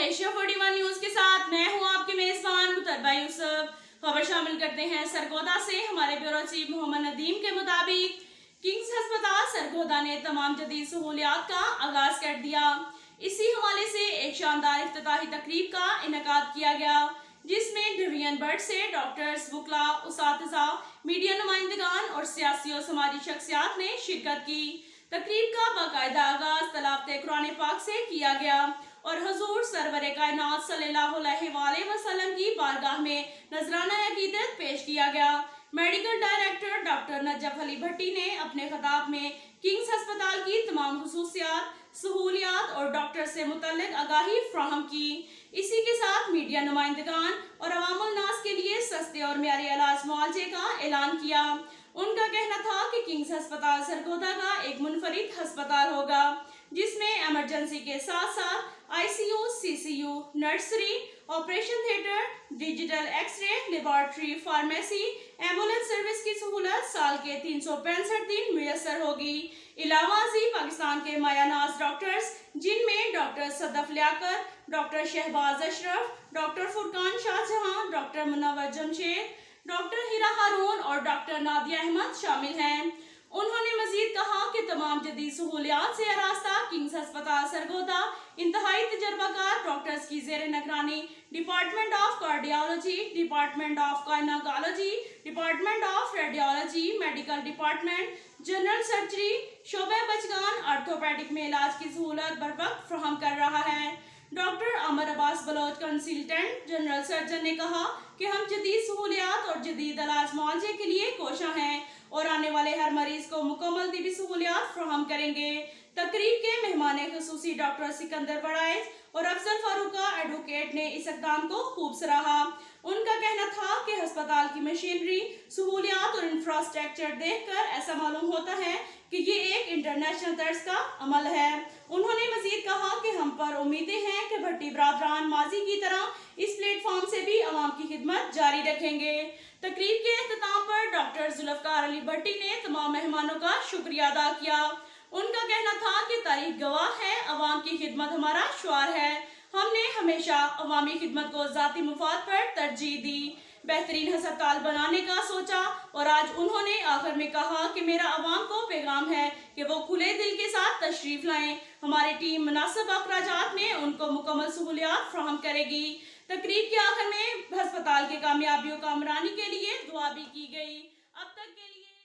Asia 41 news के साथ मैं हूं आपकी मेजबान मुतलबा यूसुफ। खबर शामिल करते हैं सरगोदा से। हमारे ब्यूरो चीफ मोहम्मद नदीम के मुताबिक किंग्स अस्पताल सरगोदा ने तमाम जदीद सहूलियात का आगाज कर दिया। इसी हवाले से एक शानदार इफ्तिताही तकरीब का इनेकाद किया गया, जिसमें डिवीजन बर्ड से डॉक्टर्स, वकला, उसातिज़ा, मीडिया नुमाइंदगान और सियासी और समाजी शख्सियात ने शिरकत की। तकरीब का बाकायदा आगाज तलावत कुरान पाक से किया गया और हुजूर सरवरे कायनात सल्लल्लाहु अलैहि वसल्लम की बारगाह में नजराना अकीदत पेश किया गया। Medical director doctor Najaf Ali Bhatti ने अपने खिताब में किंग्स अस्पताल की तमाम खसूसियात, सहूलियात और डॉक्टर से मुतल्लिक आगाही फ्राहम की। इसी के साथ मीडिया नुमाइंदगान और अवामुल नास के लिए सस्ते और मियारी इलाज मुआवजे का ऐलान किया। उनका कहना था कि किंग्स अस्पताल सरगोदा का एक मुनफरिद अस्पताल होगा, जिसमें इमरजेंसी के साथ साथ ICU, CCU, nursery, operation theatre, digital x-ray, laboratory, pharmacy, ambulance service की सहूलत साल के 365 दिन मुयसर होगी। इलावाजी पाकिस्तान के मायानाज डॉक्टर्स, जिनमें doctor Sadaf Liaquat, doctor Shahbaz Ashraf, doctor Furqan Shahjahan, doctor Munawwar Jamshed, doctor Hira Haroon और डॉक्टर नादिया अहमद शामिल हैं। उन्होंने मजीद कहा कि तमाम जदीद सहूलियात से आरास्ता किंग्स अस्पताल सरगोदा इंतहाई तजर्बाकार डॉक्टर्स की जेर निगरानी department of cardiology, department of gynaecology, department of radiology, medical department, general surgery, शोबे बचगान, आर्थोपेडिक में इलाज की सहूलत बर वक्त फ्राहम कर रहा है। Doctor Amar Abbas Baloch, consultant general surgeon, ने कहा कि हम जदीद सहूलियात और जदीद इलाज मुआवजे के लिए कोशा हैं और आने वाले हर मरीज को मुकम्मल तिबी सहूलियात फ्राहम करेंगे। तकरीब के मेहमान खुसूसी डॉक्टर सिकंदर बड़ाइज और अफजल फारूका एडवोकेट ने इस इक़दाम को खूब सराहा। उनका कहना था कि अस्पताल की मशीनरी, सहूलियात और इंफ्रास्ट्रक्चर देखकर ऐसा मालूम होता है कि ये एक इंटरनेशनल तर्ज का अमल है। उन्होंने मजीद कहा कि हम पर उम्मीदें हैं कि भट्टी बरादरान माजी की तरह इस प्लेटफॉर्म से भी अवाम की खिदमत जारी रखेंगे। तकरीब के अख्ताम पर डॉक्टर जुल्फकार अली भट्टी ने तमाम मेहमानों का शुक्रिया अदा किया। उनका कहना था कि तारीख गवाह है, अवाम की खिदमत हमारा शुआर है। हमने हमेशा अवामी खिदमत को जाती मुफाद पर तरजीह दी, बेहतरीन अस्पताल बनाने का सोचा और आज उन्होंने आखिर में कहा कि मेरा अवाम को पैगाम है कि वो खुले दिल के साथ तशरीफ लाएं। हमारी टीम मुनासिब अखराजात में उनको मुकम्मल सहूलियात फ्राहम करेगी। तकरीब के आखिर में अस्पताल के कामयाबियों का अमरानी के लिए दुआ भी की गई। अब तक के लिए